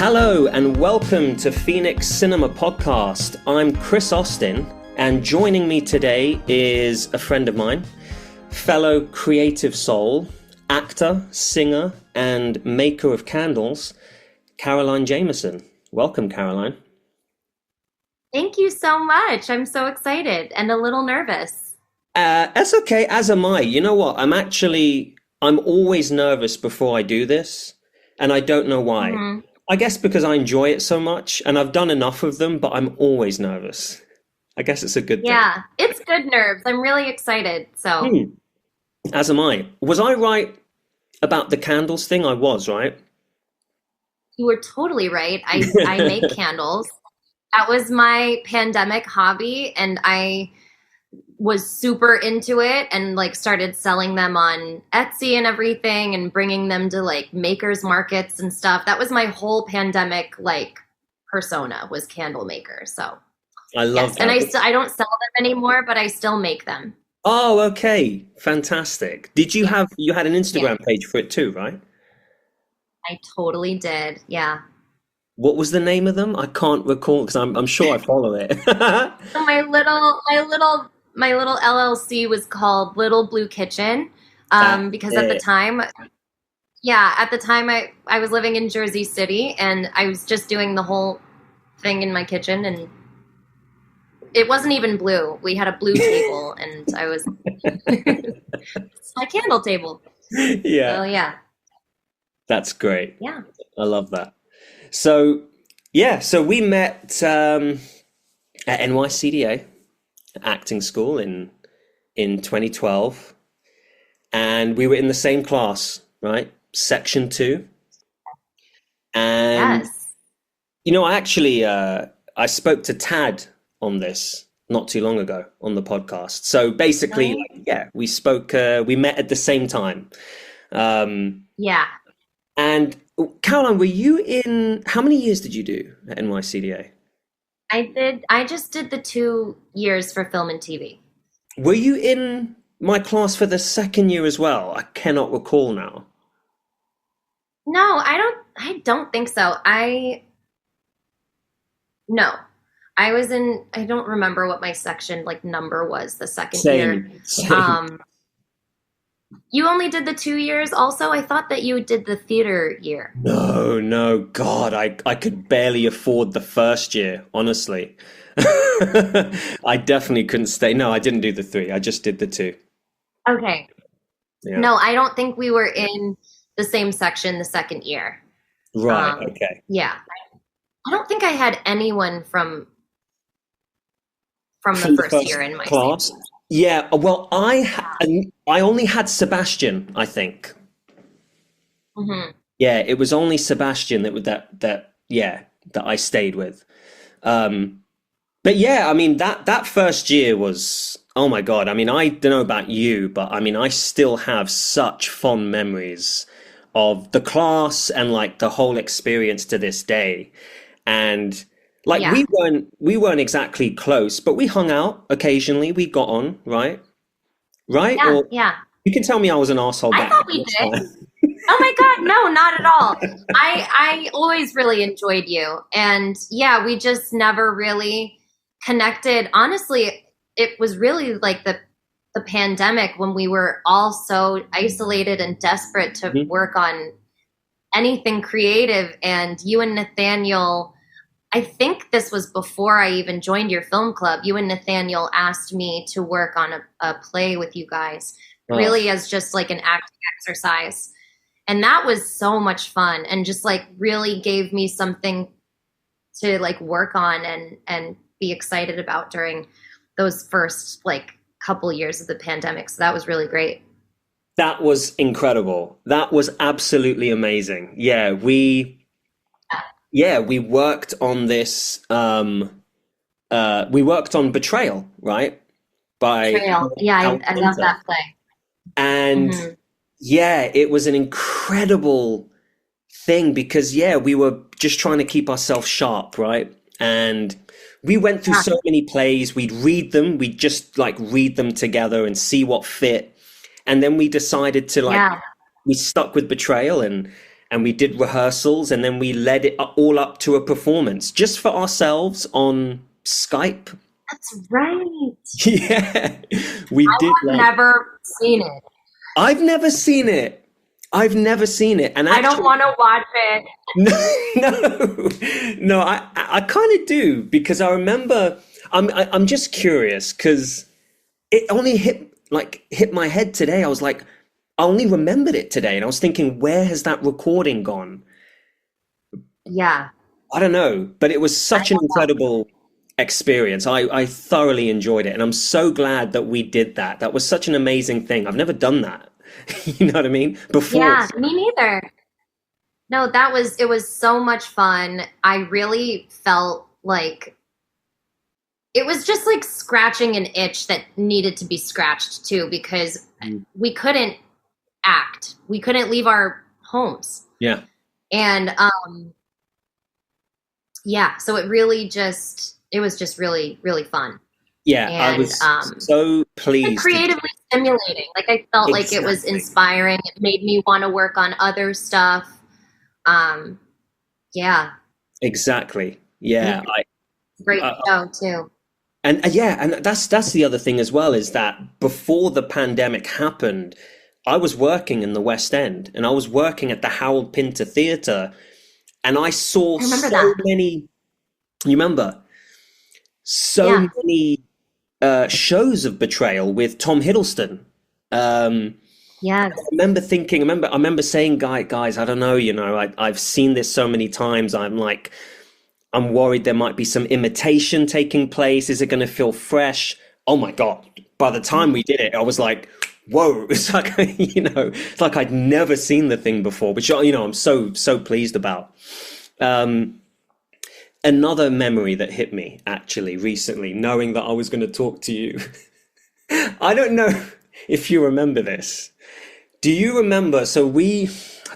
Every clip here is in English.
Hello and welcome to Phoenix Cinema Podcast. I'm Chris Austin, and joining me today is a friend of mine, fellow creative soul, actor, singer, and maker of candles, Caroline Jamison. Welcome, Caroline. Thank you so much. I'm so excited and a little nervous. That's okay, as am I. You know what? I'm always nervous before I do this, and I don't know why. Mm-hmm. I guess because I enjoy it so much, and I've done enough of them, but I'm always nervous. I guess it's a good thing. Yeah, it's good nerves. I'm really excited, so. As am I. Was I right about the candles thing? I was, right? You were totally right. I make candles. That was my pandemic hobby, and I was super into it and like started selling them on Etsy and everything and bringing them to like makers markets and stuff. That was my whole pandemic like persona, was candle maker. So I love that. And I don't sell them anymore, but I still make them. Oh, okay. Fantastic. You had an Instagram page for it too, right? I totally did. Yeah. What was the name of them? I can't recall because I'm sure I follow it. So my little LLC was called Little Blue Kitchen because at the time I was living in Jersey City and I was just doing the whole thing in my kitchen, and it wasn't even blue. We had a blue table and I was it's my candle table. Yeah. So yeah. That's great. Yeah. I love that. So we met at NYCDA acting school in 2012, and we were in the same class, right? Section 2. And yes. You know, I spoke to Tad on this not too long ago on the podcast. So basically, we spoke, we met at the same time. Yeah. And Caroline, were you how many years did you do at NYCDA? I just did the 2 years for film and TV. Were you in my class for the second year as well? I cannot recall now. No, I don't think so. I don't remember what my section like number was the second year. Same. You only did the 2 years also? I thought that you did the theater year. No, God, I could barely afford the first year, honestly. I definitely couldn't stay. No, I didn't do the 3. I just did the 2. Okay. Yeah. No, I don't think we were in the same section the second year. Right, okay. Yeah. I don't think I had anyone from the first year in my class. Yeah, well, I only had Sebastian, I think. Mm-hmm. Yeah, it was only Sebastian that I stayed with. But yeah, I mean that first year was, oh my God. I mean, I don't know about you, but I mean, I still have such fond memories of the class and like the whole experience to this day. And like we weren't exactly close, but we hung out occasionally. We got on, right? Right? Yeah, or, yeah. You can tell me I was an asshole. I thought we did. Oh my God, no, not at all. I always really enjoyed you. And yeah, we just never really connected. Honestly, it was really like the pandemic when we were all so isolated and desperate to work on anything creative. And you and Nathaniel, I think this was before I even joined your film club. You and Nathaniel asked me to work on a play with you guys, really as just like an acting exercise. And that was so much fun and just like really gave me something to like work on and be excited about during those first like couple years of the pandemic. So that was really great. That was incredible. That was absolutely amazing. Yeah, we worked on this. We worked on Betrayal, right? Betrayal. Yeah, I love that play. And yeah, it was an incredible thing because we were just trying to keep ourselves sharp, right? And we went through so many plays. We'd read them. We'd just like read them together and see what fit. And then we decided to we stuck with Betrayal, and and we did rehearsals, and then we led it all up to a performance just for ourselves on Skype. That's right. Yeah, we I did have like. never seen it. I've never seen it. I've never seen it, and I don't actually, want to watch it. no, I kind of do because I remember. I'm just curious because it only hit my head today. I was like, I only remembered it today, and I was thinking, where has that recording gone? Yeah. I don't know, but it was I such an don't know. incredible experience. I thoroughly enjoyed it, and I'm so glad that we did that. That was such an amazing thing. I've never done that. You know what I mean? Before. Yeah, me neither. No, it was so much fun. I really felt like it was just like scratching an itch that needed to be scratched too, because we couldn't act. We couldn't leave our homes. Yeah. And yeah, so it was just really, really fun. Yeah, I And was so like pleased. creatively stimulating. Like I felt like it was Exactly. inspiring. It made me want to work on other stuff. Um, yeah, Exactly. and Yeah. great I show too. and yeah, and that's the other thing as well is that before the pandemic happened, I was working in the West End and I was working at the Harold Pinter Theatre and I saw I remember so that. many, you remember, so Yeah, many shows of betrayal with Tom Hiddleston. yes. I remember saying, guys, I don't know, I've seen this so many times. I'm worried there might be some imitation taking place. Is it going to feel fresh? Oh my God. By the time we did it, I was like, whoa, it's like, it's like I'd never seen the thing before, which, I'm so pleased about. Um, Another memory that hit me actually recently, knowing that I was going to talk to you. I don't know if you remember this. Do you remember? I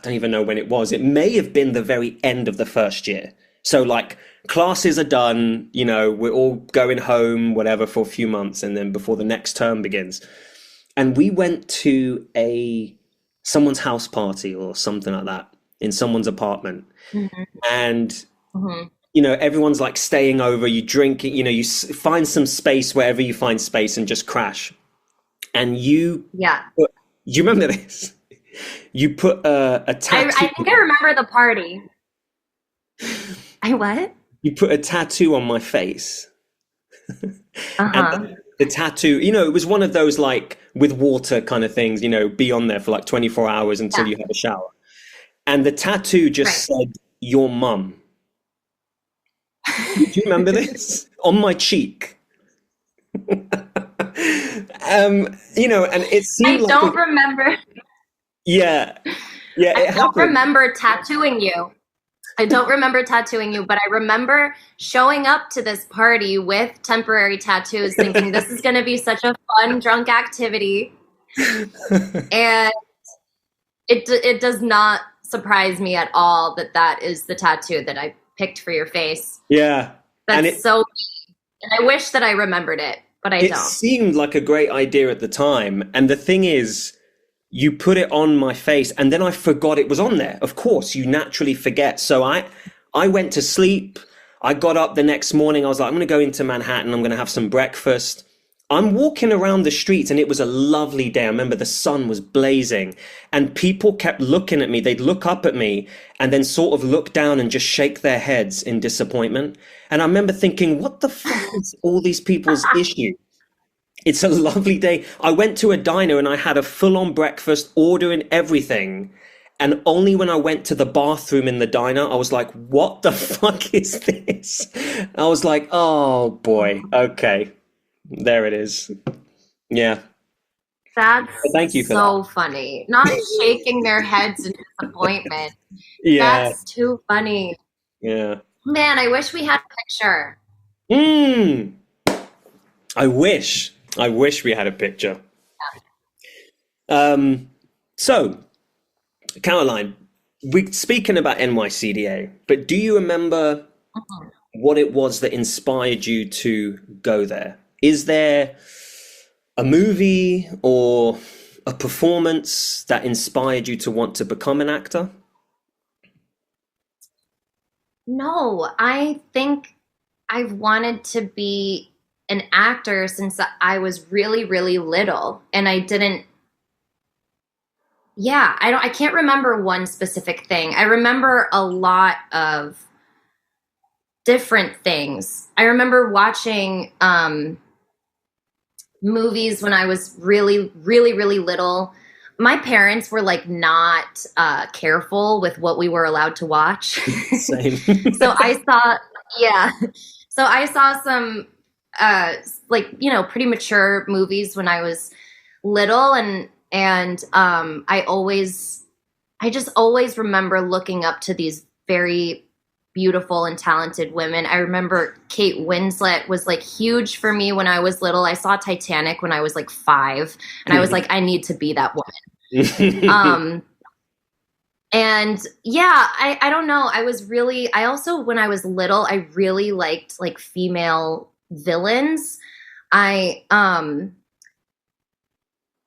don't even know when it was. It may have been the very end of the first year. So, like, classes are done, we're all going home, whatever, for a few months, and then before the next term begins. And we went to someone's house party or something like that in someone's apartment. Hmm. And, Hmm. everyone's like staying over, you drink, find some space wherever you find space and just crash. And Yeah. you remember this? You put a tattoo. I think I remember the party. I what? You put a tattoo on my face, and Uh-huh. the tattoo. It was one of those like with water kind of things. Be on there for like 24 hours until Yeah. you have a shower. And the tattoo just Right. said "your mum." Do you remember this on my cheek? And it seemed I like don't remember. yeah, yeah, I it don't happened. remember tattooing you. I don't remember tattooing you, but I remember showing up to this party with temporary tattoos, thinking this is going to be such a fun drunk activity, and it does not surprise me at all that that is the tattoo that I picked for your face. Yeah, and That's so, and I wish that I remembered it, but I it don't. seemed like a great idea at the time. And the thing is, you put it on my face and then I forgot it was on there. Of course, you naturally forget. So I went to sleep. I got up the next morning. I was like, I'm going to go into Manhattan. I'm going to have some breakfast. I'm walking around the streets and it was a lovely day. I remember the sun was blazing and people kept looking at me. They'd look up at me and then sort of look down and just shake their heads in disappointment. And I remember thinking, what the fuck is all these people's issue? It's a lovely day. I went to a diner and I had a full-on breakfast, ordering everything. And only when I went to the bathroom in the diner, I was like, what the fuck is this? I was like, oh boy, okay. There it is. Yeah. That's Thank you for that. so funny. Not shaking their heads in disappointment. Yeah. That's too funny. Yeah. Man, I wish we had a picture. Mm. I wish. I wish we had a picture. So, Caroline, we're speaking about NYCDA, but do you remember Mhm. what it was that inspired you to go there? Is there a movie or a performance that inspired you to want to become an actor? No, I think I've wanted to be an actor since I was really, really little. And I didn't, yeah, I can't remember one specific thing. I remember a lot of different things. I remember watching movies when I was really, really, really little. My parents were like not careful with what we were allowed to watch. Same. So I saw, yeah. So I saw some like, pretty mature movies when I was little, and I just always remember looking up to these very beautiful and talented women. I remember Kate Winslet was like huge for me when I was little. I saw Titanic when I was like 5, and I was like, I need to be that woman. And yeah, I don't know. I also, when I was little, I really liked like female villains. I,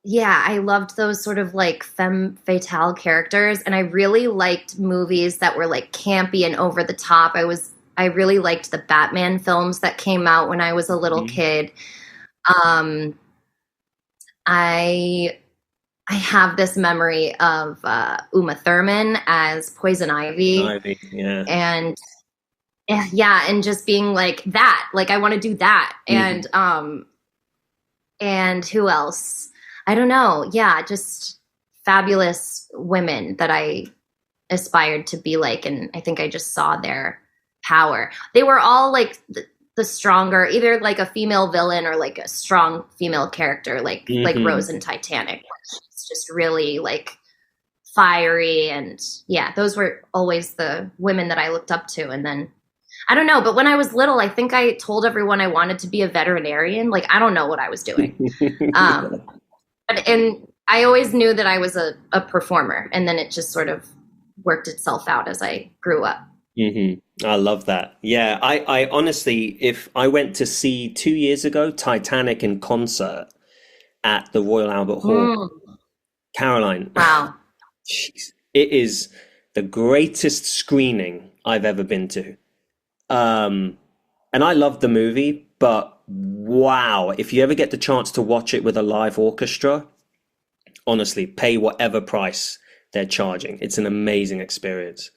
yeah, I loved those sort of like femme fatale characters. And I really liked movies that were like campy and over the top. I really liked the Batman films that came out when I was a little kid. Um, I I have this memory of Uma Thurman as Poison Ivy, Ivy, yeah. and yeah, and just being like that, like I want to do that, Mhm. and who else? I don't know. Yeah, just fabulous women that I aspired to be like, and I think I just saw their power. They were all like the stronger, either like a female villain or like a strong female character, like Mhm. Rose in Titanic. It's just really like fiery, and yeah, those were always the women that I looked up to. And then I don't know, but when I was little, I think I told everyone I wanted to be a veterinarian. Like I don't know what I was doing. Um, and I always knew that I was a performer, and then it just sort of worked itself out as I grew up. I love that. Yeah, I honestly, if I went to see 2 years ago Titanic in concert at the Royal Albert Hall, Mm, Caroline, wow. jeez, it is the greatest screening I've ever been to. Um, and I love the movie, but wow, if you ever get the chance to watch it with a live orchestra, honestly, pay whatever price they're charging. It's an amazing experience.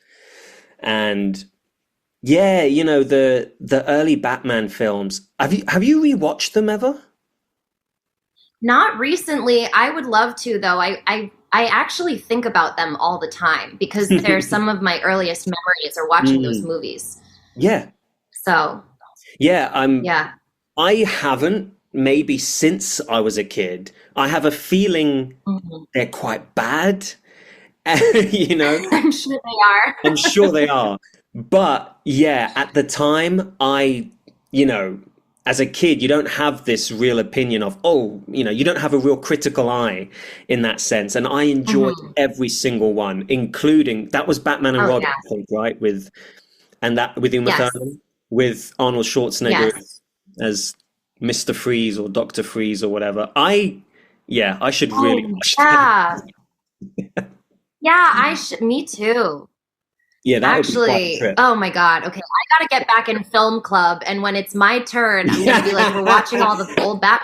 And yeah, the early Batman films. Have you rewatched them ever? Not recently. I would love to, though. I actually think about them all the time because they're some of my earliest memories are watching those Mm, movies. yeah. So, Yeah, yeah. I haven't maybe since I was a kid. I have a feeling Mhm. they're quite bad. You know, I'm sure they I'm are. sure they are. But yeah, at the time, you know, as a kid, you don't have this real opinion of, oh, you don't have a real critical eye in that sense. And I enjoyed Mhm. every single one, including that was Batman and Oh, Robin, yeah. I think, right? And that with Uma Yes. Thurman, with Arnold Schwarzenegger Yes. as Mr. Freeze or Dr. Freeze or whatever. Yeah, I should really Oh, watch that. yeah. Yeah, me too. Yeah, that would be quite a Actually, trip. oh my God. Okay, I gotta get back in film club, and when it's my turn, I'm gonna be like, we're watching all the old Batman.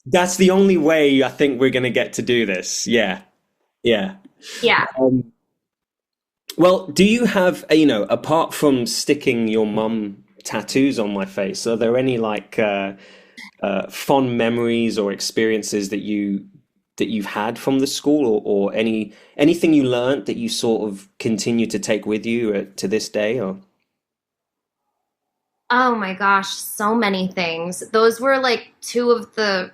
That's the only way I think we're going to get to do this. Yeah, yeah. Yeah. Um, well, do you have, apart from sticking your mum tattoos on my face, are there any like fond memories or experiences that you've had from the school, or anything you learned that you sort of continue to take with you to this day? Or Oh my gosh, so many things. Those were like two of the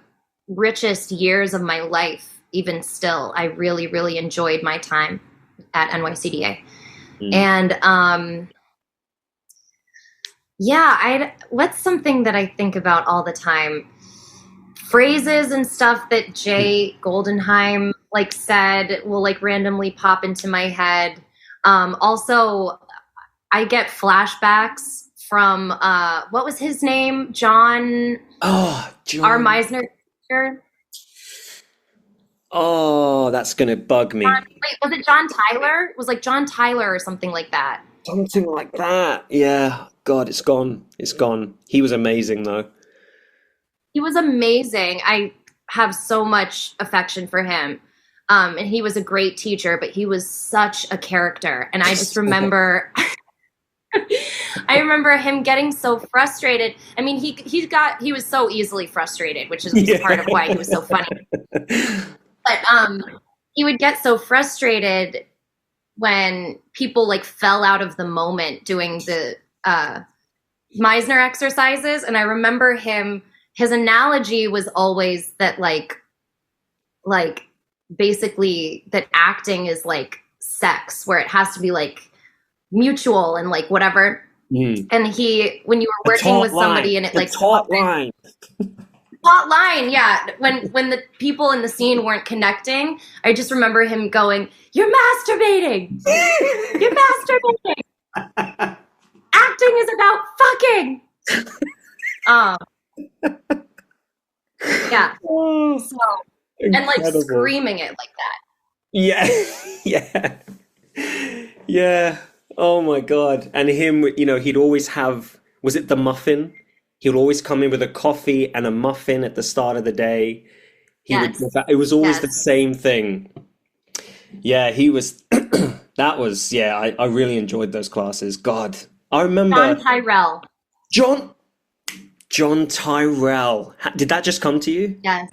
richest years of my life, even still. I really, really enjoyed my time at NYCDA. Mm. And yeah, what's something that I think about all the time? Phrases and stuff that Jay Goldenheim like said will like randomly pop into my head. Also, I get flashbacks from what was his name? John Oh, R. John. Meisner. Oh, that's gonna bug me. Wait, was it John Tyler? It was like John Tyler or something like that. Something like that. Yeah. God, it's gone. It's gone. He was amazing though. He was amazing. I have so much affection for him. And he was a great teacher, but he was such a character. And I just remember I remember him getting so frustrated. I mean, he was so easily frustrated, which is Yeah. part of why he was so funny. But he would get so frustrated when people like fell out of the moment doing the Meisner exercises. And I remember his analogy was always that like basically that acting is like sex, where it has to be like mutual and like whatever. And when you were working with somebody and it like taut line. Hot line, yeah. When the people in the scene weren't connecting, I just remember him going, "You're masturbating. You're masturbating. Acting is about fucking." Yeah. So, and like Incredible. screaming it like that. Yeah. Yeah. Yeah. Oh my God. And him, he'd always have, was it the muffin? He would always come in with a coffee and a muffin at the start of the day. Yes. It was always the Yes. same thing. Yeah, he was, I really enjoyed those classes. God, I remember John Tyrell. John Tyrell. Did that just come to you? Yes.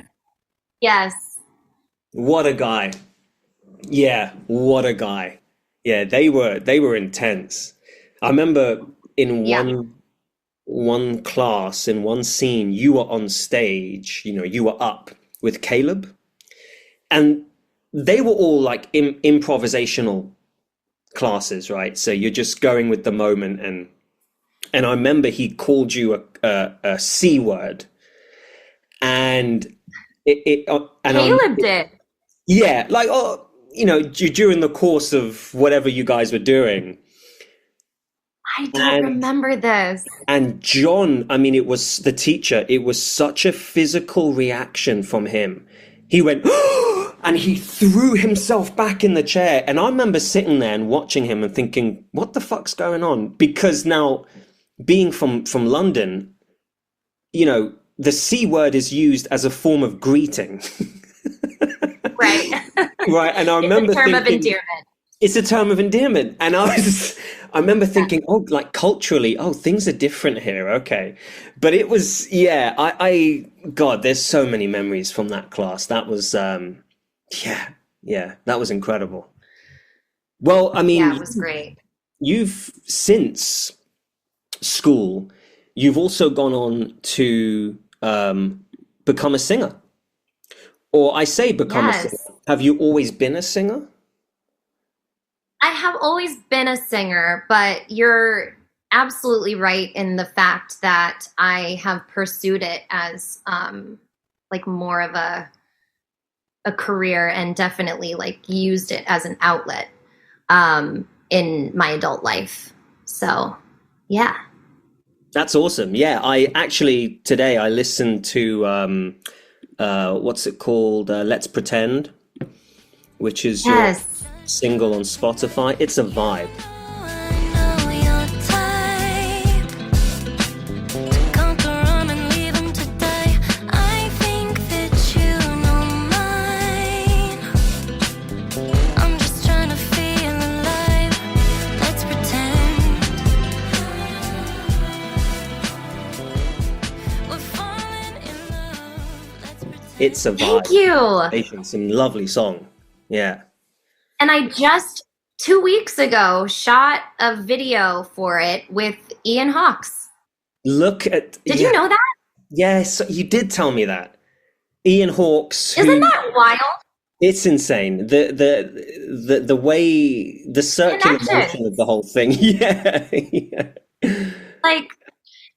Yes. What a guy. Yeah, what a guy. Yeah, they were intense. I remember in Yeah. one class, in one scene, you were on stage, you were up with Caleb, and they were all like improvisational classes, right? So you're just going with the moment, and I remember he called you a C word, and Caleb did. yeah, like during the course of whatever you guys were doing. I don't remember this. And John, I mean, it was the teacher, it was such a physical reaction from him. He went, and he threw himself back in the chair. And I remember sitting there and watching him and thinking, what the fuck's going on? Because now, being from London, the C word is used as a form of greeting. Right. Right. And I remember it's a term of thinking, endearment. it's a term of endearment. And I remember thinking, oh, like culturally, oh, things are different here. Okay. But it was, God, there's so many memories from that class. That was, that was incredible. Well, I mean, Yeah, it was great. you've since school, you've also gone on to become a singer. Or I say become a Yes. singer. Have you always been a singer? I have always been a singer, but you're absolutely right in the fact that I have pursued it as like more of a career, and definitely like used it as an outlet in my adult life. So, yeah. That's awesome. Yeah, today I listened to what's it called? Let's Pretend, which is your Yes. single on Spotify. It's a vibe. It's a vibe. Thank you. It's a lovely song. Yeah. And I just 2 weeks ago shot a video for it with Ian Hawks. Look at. Did you know that? Yes, you did tell me that. Ian Hawks. Isn't that wild? It's insane. The way, the circular motion of the whole thing. Yeah. Yeah. Like,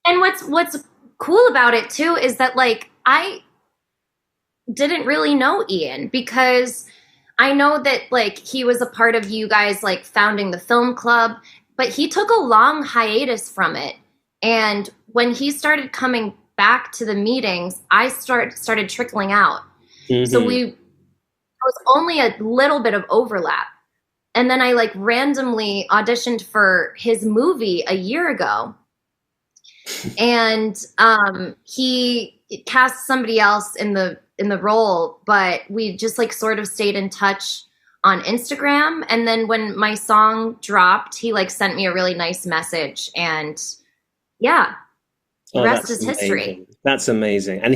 and what's cool about it too is that like I didn't really know Ian, because I know that like he was a part of you guys like founding the film club, but he took a long hiatus from it. And when he started coming back to the meetings, I started trickling out. Mm-hmm. So there was only a little bit of overlap. And then I like randomly auditioned for his movie a year ago. And he cast somebody else in the role, but we just like sort of stayed in touch on Instagram. And then when my song dropped, he like sent me a really nice message, and yeah, the rest is history. That's amazing. And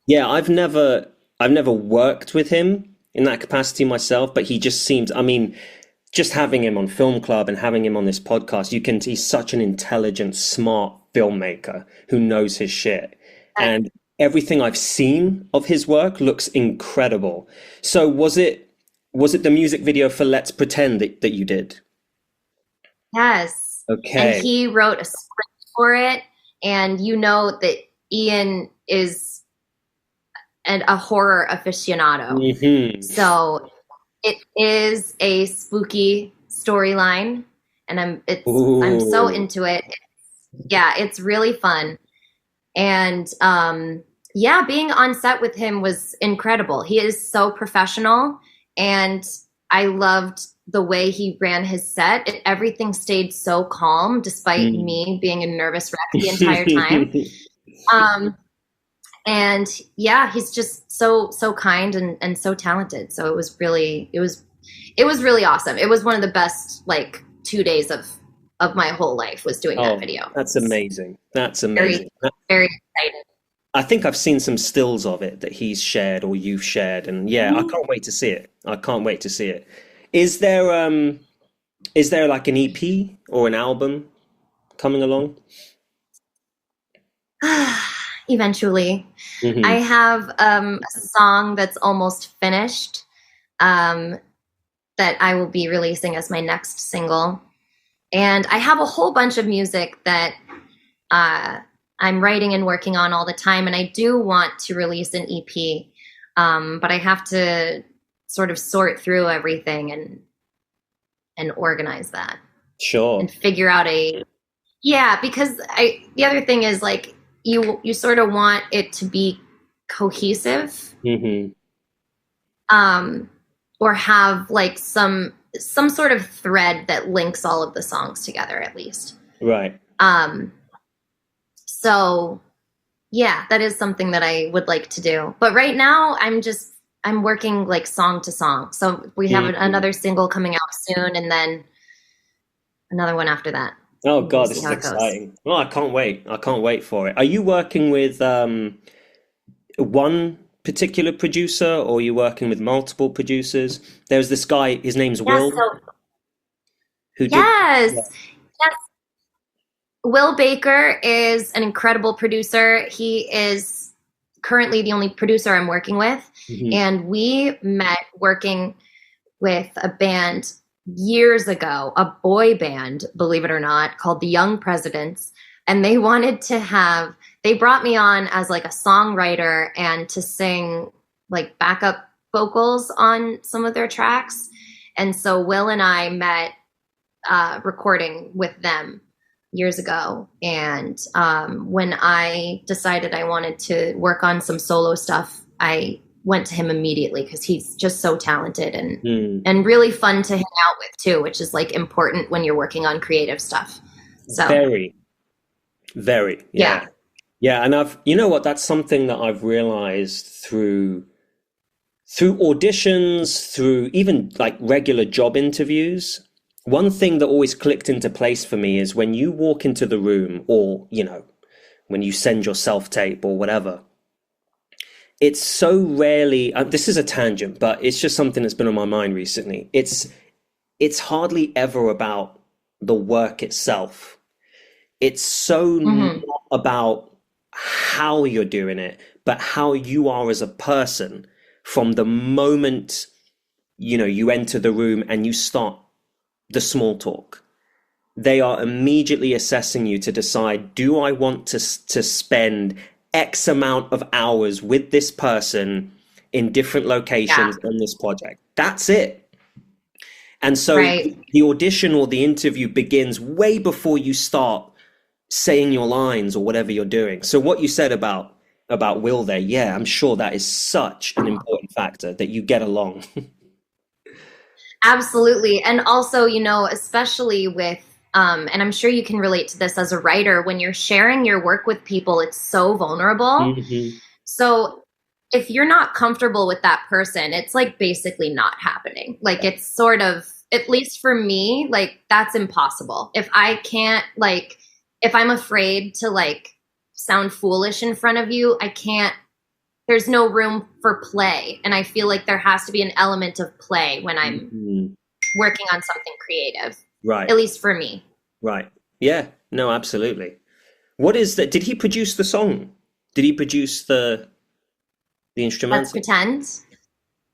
Yeah. I've never worked with him in that capacity myself, but he just seems, I mean, just having him on Film Club and having him on this podcast, he's such an intelligent, smart filmmaker who knows his shit. And everything I've seen of his work looks incredible. So was it the music video for Let's Pretend that you did? Yes. Okay. And he wrote a script for it. And you know that Ian is a horror aficionado. Mm-hmm. So it is a spooky storyline, and I'm so into it. It's really fun. And being on set with him was incredible. He is so professional, and I loved the way he ran his set. Everything stayed so calm despite me being a nervous wreck the entire time. And yeah, he's just so kind and so talented. So it was really awesome. It was one of the best like 2 days of my whole life was doing that video. That's amazing. That's amazing. Very, very excited. I think I've seen some stills of it that he's shared or you've shared, and I can't wait to see it. I can't wait to see it. Is there like an EP or an album coming along? Eventually. Mm-hmm. I have a song that's almost finished that I will be releasing as my next single. And I have a whole bunch of music that I'm writing and working on all the time. And I do want to release an EP, but I have to sort of sort through everything and organize that. Sure. And figure out because the other thing is like, you sort of want it to be cohesive, mm-hmm. Or have like some sort of thread that links all of the songs together at least. Right. So yeah, that is something that I would like to do. But right now I'm working like song to song. So we have another single coming out soon, and then another one after that. Oh God, this is exciting. Well, I can't wait. I can't wait for it. Are you working with one particular producer, or are you working with multiple producers? There's this guy, his name's Will. Yes. Will Baker is an incredible producer. He is currently the only producer I'm working with. Mm-hmm. And we met working with a band years ago, a boy band, believe it or not, called the Young Presidents. And they brought me on as like a songwriter and to sing like backup vocals on some of their tracks. And so Will and I met recording with them years ago. And when I decided I wanted to work on some solo stuff, I went to him immediately because he's just so talented and really fun to hang out with too, which is like important when you're working on creative stuff. So very, yeah. And you know what, that's something that I've realized through auditions, through even like regular job interviews. One thing that always clicked into place for me is when you walk into the room, or, when you send your self-tape or whatever, it's so rarely, this is a tangent, but it's just something that's been on my mind recently. It's hardly ever about the work itself. It's so not about how you're doing it, but how you are as a person from the moment, you enter the room and you start the small talk. They are immediately assessing you to decide, do I want to spend X amount of hours with this person in different locations on this project? That's it. And so the audition or the interview begins way before you start saying your lines or whatever you're doing. So what you said about Will there, I'm sure that is such an important factor, that you get along. Absolutely. And also, especially with, and I'm sure you can relate to this as a writer, when you're sharing your work with people, it's so vulnerable. Hmm. So if you're not comfortable with that person, it's like basically not happening. Like it's sort of, at least for me, like that's impossible. If I can't, like, if I'm afraid to like sound foolish in front of you, I can't, there's no room for play. And I feel like there has to be an element of play when I'm Hmm. working on something creative, Right. at least for me. Right. Yeah. No, absolutely. What is that? Did he produce the song? Did he produce the Let's instrumental? pretend.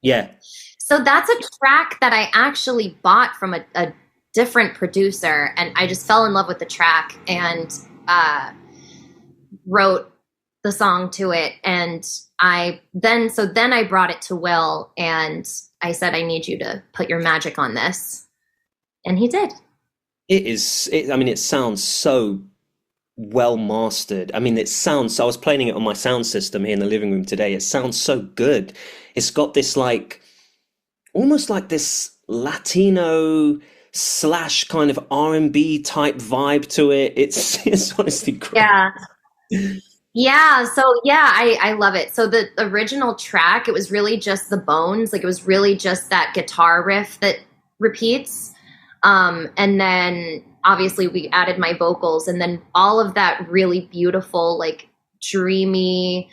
Yeah. So that's a track that I actually bought from a different producer, and I just fell in love with the track and wrote the song to it. And then I brought it to Will and I said, I need you to put your magic on this. And he did. It is. I mean, it sounds so well mastered. I mean, it sounds. I was playing it on my sound system here in the living room today. It sounds so good. It's got this like almost like this Latino slash kind of R&B type vibe to it. It's honestly great. Yeah. Yeah. So yeah, I love it. So the original track, it was really just the bones. Like it was really just that guitar riff that repeats. And then obviously we added my vocals and then all of that really beautiful, like dreamy,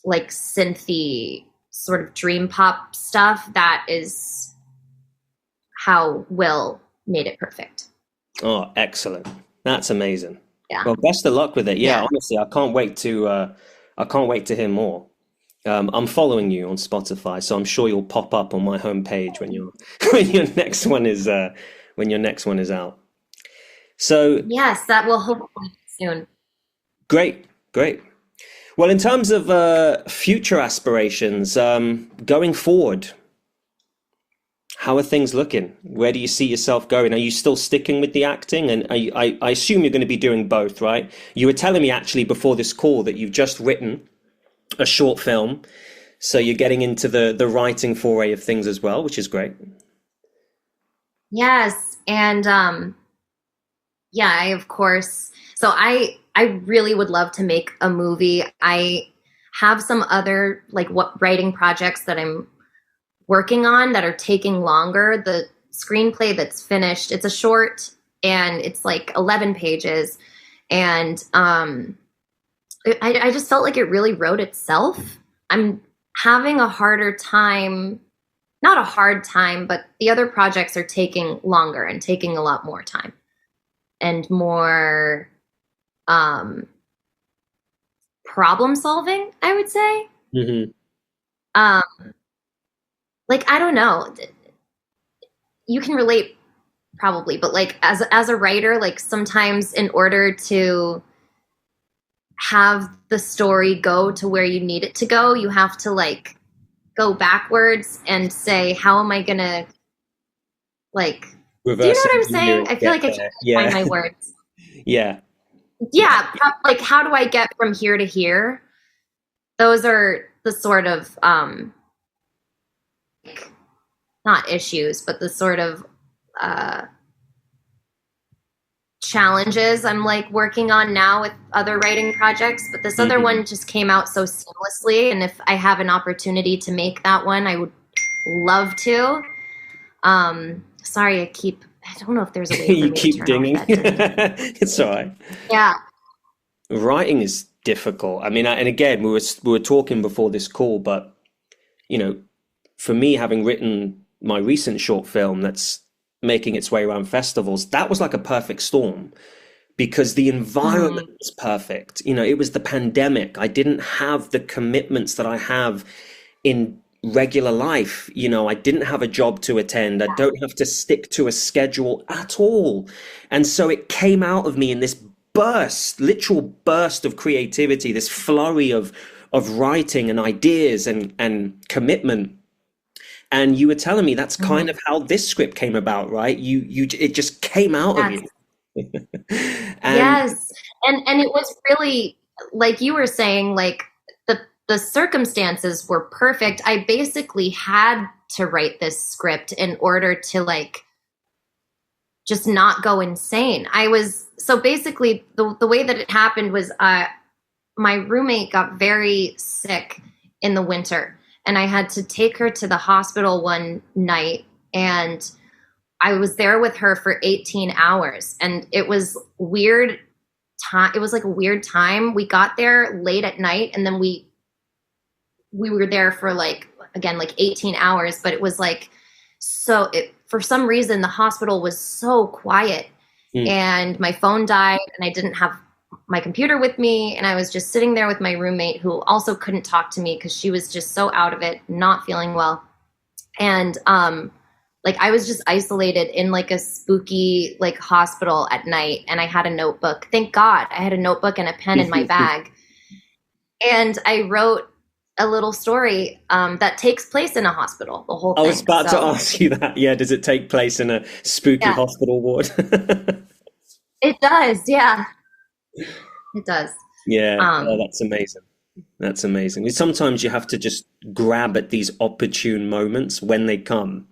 like synthy sort of dream pop stuff. That is how Will made it perfect. Oh, excellent. That's amazing. Yeah. Well, best of luck with it. Yeah, Yeah. honestly, I can't wait to hear more. I'm following you on Spotify, so I'm sure you'll pop up on my homepage when your when your next one is out. So Yes, that will hopefully be soon. great, great. Well, in terms of future aspirations, going forward, how are things looking? Where do you see yourself going? Are you still sticking with the acting? And I assume you're going to be doing both, right? You were telling me actually before this call that you've just written a short film, so you're getting into the writing foray of things as well, which is great. Yes, and yeah, I of course. So I really would love to make a movie. I have some other like what writing projects that I'm working on that are taking longer. The screenplay that's finished, it's a short and it's like 11 pages, and I just felt like it really wrote itself. I'm having a harder time, not a hard time, but the other projects are taking longer and taking a lot more time and more um, problem solving, I would say. Hmm. Um, like, I don't know. You can relate probably, but like as a writer, like sometimes in order to have the story go to where you need it to go, you have to like go backwards and say, how am I gonna like, do you know Reverse what I'm engineer saying? and I feel get like I there. can't find Yeah, my words. yeah. Yeah, like how do I get from here to here? Those are the sort of not issues, but the sort of uh challenges I'm like working on now with other writing projects, but this other Hmm. one just came out so seamlessly, and if I have an opportunity to make that one, I would love to. Sorry, I don't know if there's a way for You me to keep turn off dinging. that ding. It's all right. Yeah. Writing is difficult. I mean, and again, we were talking before this call, but you know, for me, having written my recent short film that's making its way around festivals, that was like a perfect storm because the environment Mm, was perfect. You know, it was the pandemic. I didn't have the commitments that I have in regular life. You know, I didn't have a job to attend. I don't have to stick to a schedule at all. And so it came out of me in this burst, literal burst of creativity, this flurry of writing and ideas and commitment. And you were telling me that's kind mm. of how this script came about, right? It just came out of Yes. you. And Yes. And it was really like you were saying, like the the circumstances were perfect. I basically had to write this script in order to like just not go insane. So basically the way that it happened was my roommate got very sick in the winter, and I had to take her to the hospital one night, and I was there with her for 18 hours, and it was weird time. It was like a weird time. We got there late at night, and then we were there for like 18 hours, but it was like, for some reason, the hospital was so quiet, and my phone died, and I didn't have my computer with me, and I was just sitting there with my roommate, who also couldn't talk to me because she was just so out of it, not feeling well. And like I was just isolated in like a spooky like hospital at night, and I had a notebook. Thank God I had a notebook and a pen in my bag. And I wrote a little story that takes place in a hospital, the whole thing. I was about to ask you that. Yeah, does it take place in a spooky hospital ward? It does, yeah. It does. Yeah, that's amazing. That's amazing. Sometimes you have to just grab at these opportune moments when they come.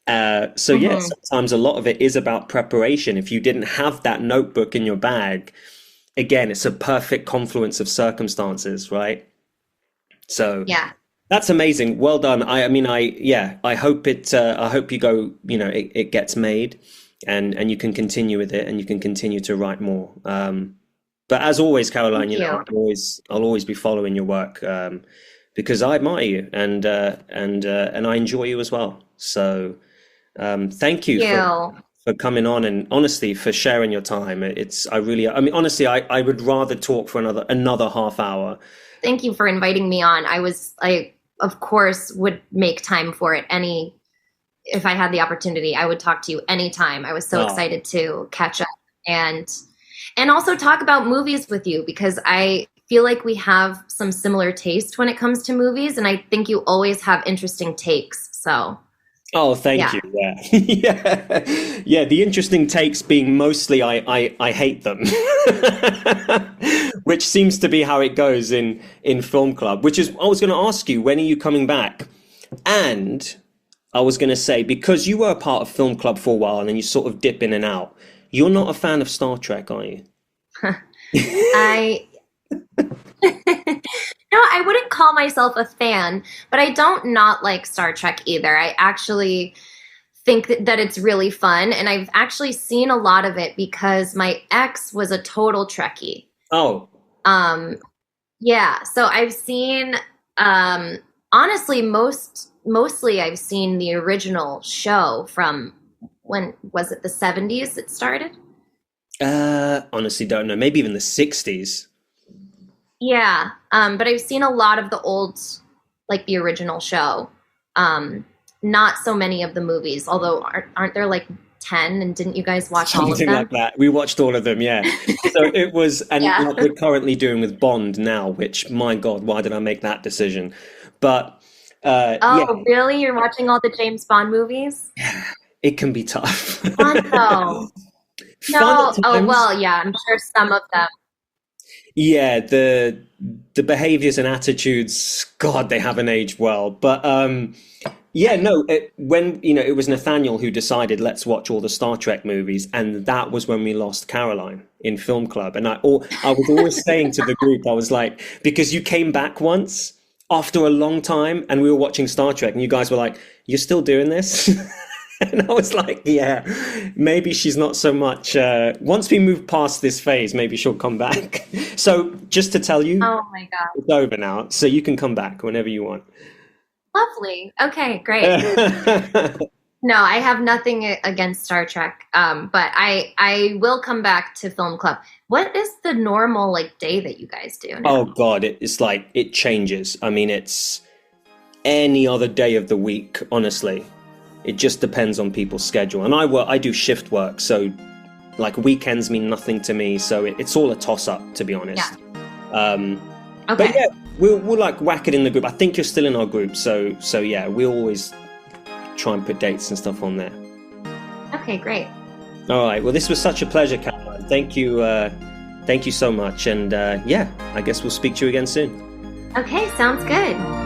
Yeah, sometimes a lot of it is about preparation. If you didn't have that notebook in your bag, again, it's a perfect confluence of circumstances, right? So yeah, that's amazing. Well done. I hope I hope you go, it gets made, and you can continue with it, and you can continue to write more. But as always, Caroline, I'll always be following your work, because I admire you, and I enjoy you as well. So thank you for coming on, and honestly for sharing your time. Honestly, I would rather talk for another half hour. Thank you for inviting me on. I of course would make time for it. If I had the opportunity, I would talk to you anytime. I was so excited to catch up and also talk about movies with you, because I feel like we have some similar taste when it comes to movies, and I think you always have interesting takes. So oh, thank you. Yeah. Yeah. The interesting takes being mostly I hate them, which seems to be how it goes in film club, which is, I was going to ask you, when are you coming back? And I was going to say, because you were a part of film club for a while and then you sort of dip in and out, you're not a fan of Star Trek, are you? No, I wouldn't call myself a fan, but I don't not like Star Trek either. I actually think that it's really fun, and I've actually seen a lot of it because my ex was a total Trekkie. Oh. Yeah, so I've seen, honestly, mostly I've seen the original show from, when was it, the 70s it started? Honestly don't know. Maybe even the 60s. Yeah, but I've seen a lot of the old, like the original show. Not so many of the movies, although aren't there like 10? And didn't you guys watch all of them? Something like that. We watched all of them, yeah. So it was, and like we're currently doing with Bond now, which, my God, why did I make that decision? But really? You're watching all the James Bond movies? Yeah, it can be tough. Fun though. No, well, yeah, I'm sure some of them. Yeah, the behaviors and attitudes, God, they haven't aged well. But when it was Nathaniel who decided, let's watch all the Star Trek movies, and that was when we lost Caroline in film club. And I was always saying to the group, I was like, because you came back once after a long time, and we were watching Star Trek, and you guys were like, "You're still doing this?" And I was like, yeah, maybe she's not so much. Once we move past this phase, maybe she'll come back. So just to tell you, oh my God, it's over now. So you can come back whenever you want. Lovely. Okay, great. No, I have nothing against Star Trek, but I will come back to film club. What is the normal like day that you guys do now? Oh God, it's like it changes. I mean, it's any other day of the week, honestly. It just depends on people's schedule. And I do shift work, so like weekends mean nothing to me. So it's all a toss up, to be honest. Yeah. Okay. But yeah, we'll like whack it in the group. I think you're still in our group, so yeah, we always try and put dates and stuff on there. Okay, great. All right. Well, this was such a pleasure, Caroline. Thank you so much. And I guess we'll speak to you again soon. Okay, sounds good.